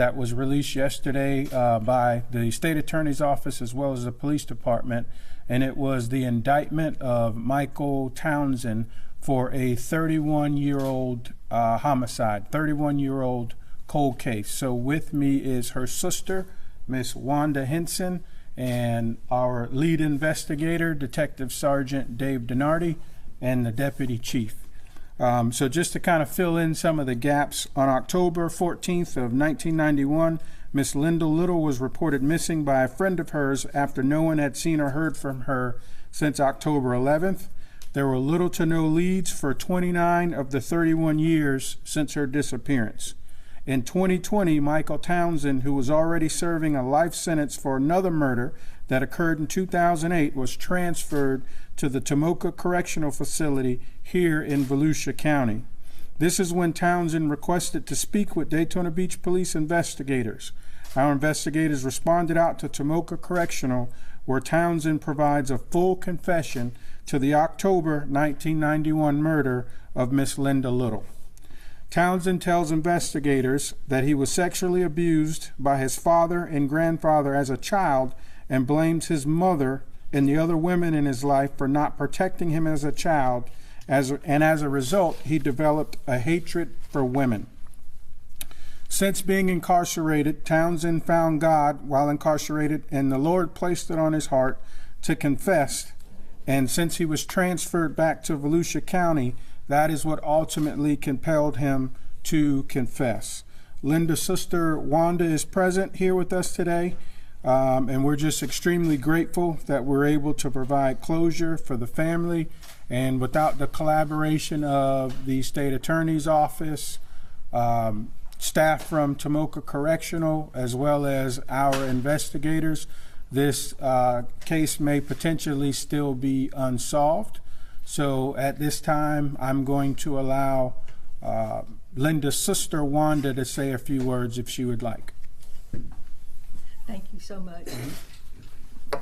that was released yesterday by the state attorney's office as well as the police department, and it was the indictment of Michael Townson for a 31-year-old homicide, 31-year-old cold case. So with me is her sister, Miss Wanda Henson, and our lead investigator, Detective Sergeant Dave Donardi, and the deputy chief. So just to kind of fill in some of the gaps, on October 14th of 1991, Miss Linda Little was reported missing by a friend of hers after no one had seen or heard from her since October 11th. There were little to no leads for 29 of the 31 years since her disappearance. In 2020, Michael Townson, who was already serving a life sentence for another murder that occurred in 2008, was transferred to the Tomoka Correctional Facility here in Volusia County. This is when Townson requested to speak with Daytona Beach police investigators. Our investigators responded out to Tomoka Correctional, where Townson provides a full confession to the October 1991 murder of Miss Linda Little. Townson tells investigators that he was sexually abused by his father and grandfather as a child and blames his mother and the other women in his life for not protecting him as a child, and as a result, he developed a hatred for women. Since being incarcerated, Townson found God while incarcerated, and the Lord placed it on his heart to confess. And since he was transferred back to Volusia County, that is what ultimately compelled him to confess. Linda's sister Wanda is present here with us today, and we're just extremely grateful that we're able to provide closure for the family. And without the collaboration of the state attorney's office, staff from Tomoka Correctional, as well as our investigators, this case may potentially still be unsolved. So at this time, I'm going to allow Linda's sister, Wanda, to say a few words if she would like. Thank you so much.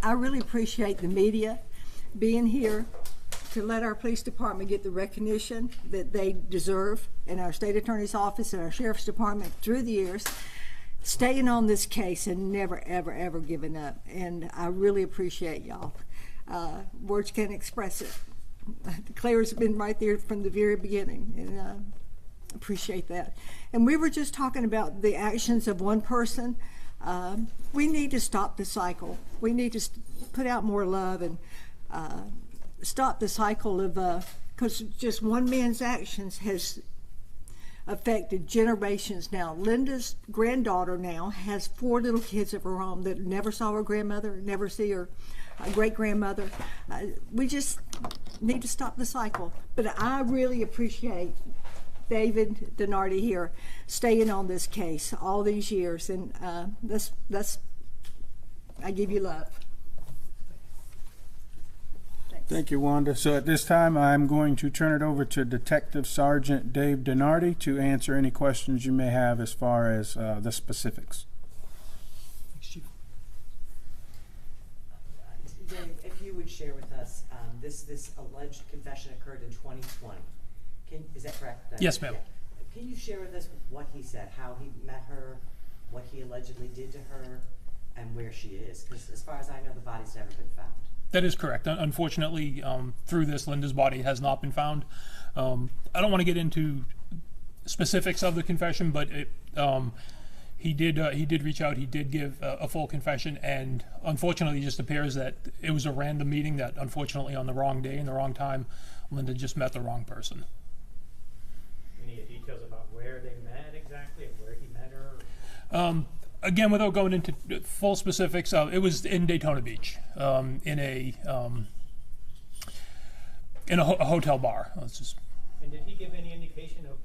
I really appreciate the media being here to let our police department get the recognition that they deserve, in our state attorney's office and our sheriff's department through the years, staying on this case and never, ever, ever giving up. And I really appreciate y'all. Words can't express it. Claire's been right there from the very beginning, and appreciate that. And we were just talking about the actions of one person. We need to stop the cycle. We need to put out more love and stop the cycle of, because just one man's actions has affected generations now. Linda's granddaughter now has 4 little kids of her own that never saw her grandmother, never see her great-grandmother. We just need to stop the cycle. But I really appreciate David Donardi here staying on this case all these years, and that's I give you love. Thanks. Thank you, Wanda. So at this time, I'm going to turn it over to Detective Sergeant Dave Donardi to answer any questions you may have as far as the specifics. Thanks, Chief. Dave, if you would share with us, this alleged confession occurred in 2020. Is that correct? Yes, ma'am. Yeah. Can you share with us what he said, how he met her, what he allegedly did to her, and where she is? Because as far as I know, the body's never been found. That is correct. Unfortunately, through this, Linda's body has not been found. I don't want to get into specifics of the confession, but he did reach out. He did give a full confession, and unfortunately, it just appears that it was a random meeting that, unfortunately, on the wrong day and the wrong time, Linda just met the wrong person. Any details about where they met exactly and where he met her? Again, without going into full specifics, it was in Daytona Beach, in a hotel bar. And did he give any indication of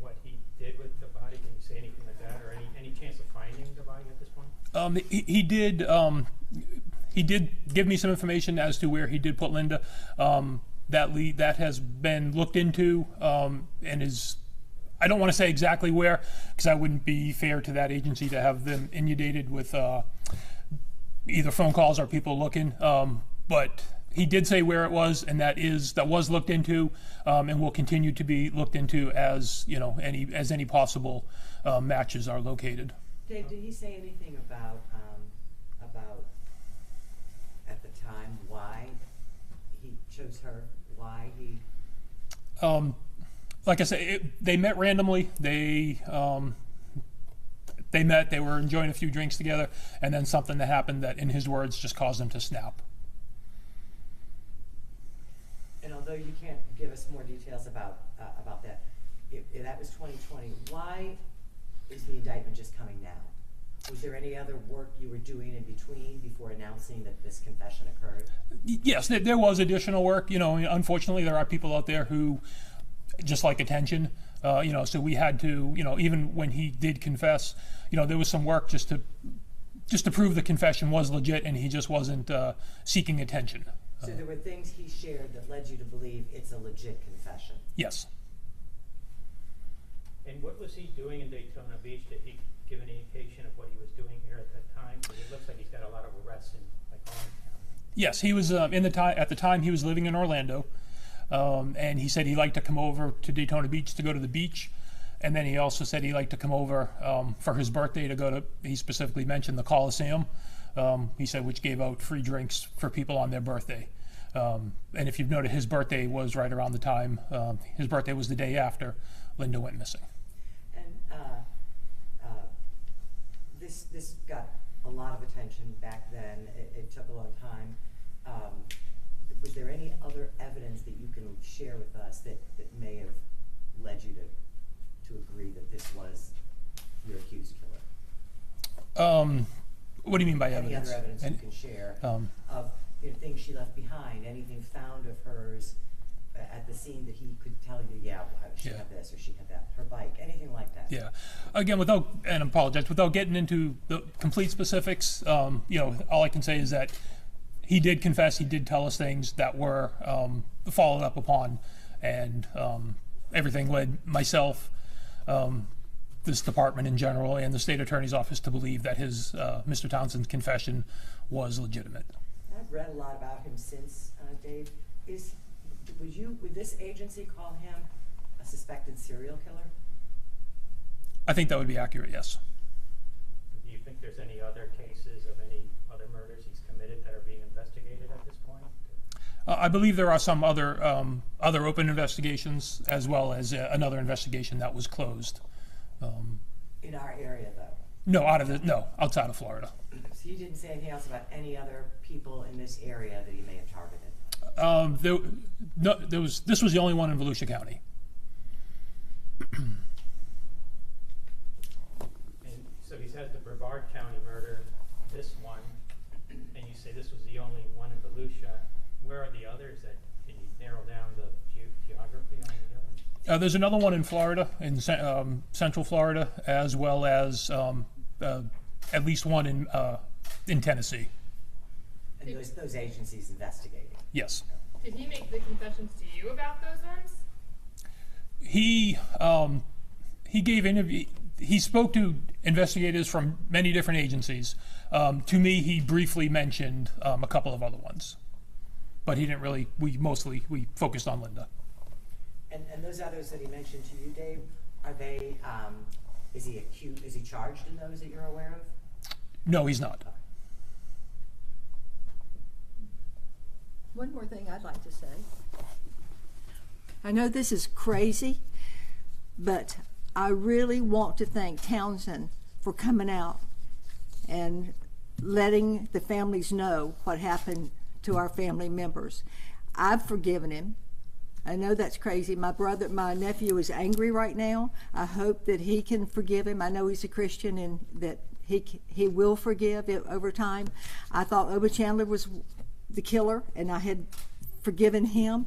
what he did with the body? Can you say anything like that, or any chance of finding the body at this point? He did give me some information as to where he did put Linda. That has been looked into and is, I don't want to say exactly where, because I wouldn't be fair to that agency to have them inundated with either phone calls or people looking. But he did say where it was, and that was looked into, and will continue to be looked into as any possible matches are located. Dave, did he say anything about at the time why he chose her? Why he? Like I said, they met randomly. They met. They were enjoying a few drinks together, and then something that happened that, in his words, just caused them to snap. And although you can't give us more details about that, if that was 2020, why is the indictment just coming now? Was there any other work you were doing in between before announcing that this confession occurred? Yes, there was additional work. You know, unfortunately, there are people out there who just like attention. You know, so we had to, you know, even when he did confess, you know, there was some work just to prove the confession was legit and he just wasn't seeking attention. So there were things he shared that led you to believe it's a legit confession? Yes. And what was he doing in Daytona Beach? Did he give any indication of what he was doing here at that time? Because it looks like he's got a lot of arrests in like Orange County. Yes, he was at the time he was living in Orlando, and he said he liked to come over to Daytona Beach to go to the beach, and then he also said he liked to come over for his birthday to go to. He specifically mentioned the Coliseum. He said which gave out free drinks for people on their birthday. And if you've noted, his birthday was right around the time. His birthday was the day after Linda went missing. And this got a lot of attention back then. It took a long time. Was there any other evidence that you can share with us that may have led you to agree that this was your accused killer? What do you mean by Any evidence? other evidence you can share of things she left behind, anything found of hers at the scene that he could tell you, she had this or she had that, her bike, anything like that? Yeah. Again, without getting into the complete specifics, you know, all I can say is that he did confess. He did tell us things that were followed up upon, and everything led myself, this department in general, and the state attorney's office to believe that his Mr. Townsend's confession was legitimate. I've read a lot about him since, Dave. Would this agency call him a suspected serial killer? I think that would be accurate, yes. Do you think there's any other cases of any other murders he's committed that are being investigated at this point? I believe there are some other open investigations, as well as another investigation that was closed. In our area, though? No, outside of Florida. So you didn't say anything else about any other people in this area that he may have targeted? This was the only one in Volusia County. And so he's had the Brevard County murder, this one, and you say this was the only one in Volusia. Where are the others? Can you narrow down the geography on the others? There's another one in Florida, in Central Florida, as well as at least one in Tennessee. And those agencies investigating? Yes. Did he make the confessions to you about those ones? He gave interview. He spoke to investigators from many different agencies. To me, he briefly mentioned a couple of other ones, but he didn't really. We focused on Linda. And those others that he mentioned to you, Dave, are they? Is he accused? Is he charged in those that you're aware of? No, he's not. One more thing I'd like to say. I know this is crazy, but I really want to thank Townson for coming out and letting the families know what happened to our family members. I've forgiven him. I know that's crazy. My nephew is angry right now. I hope that he can forgive him. I know he's a Christian and that he will forgive it over time. I thought Oba Chandler was the killer, and I had forgiven him,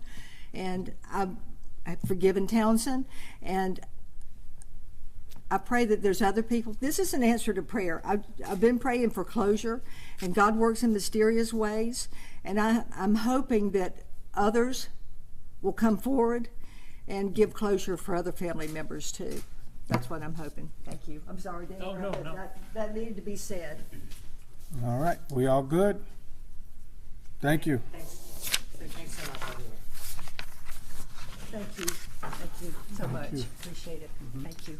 and I've forgiven Townson, and I pray that there's other people. This is an answer to prayer. I've been praying for closure, and God works in mysterious ways, and I'm hoping that others will come forward and give closure for other family members too. That's what I'm hoping. Thank you. I'm sorry, Dan. No. That needed to be said. All right, we all good? Thank you. Thanks so much, everyone. Thank you. Thank you so much. Appreciate it. Thank you.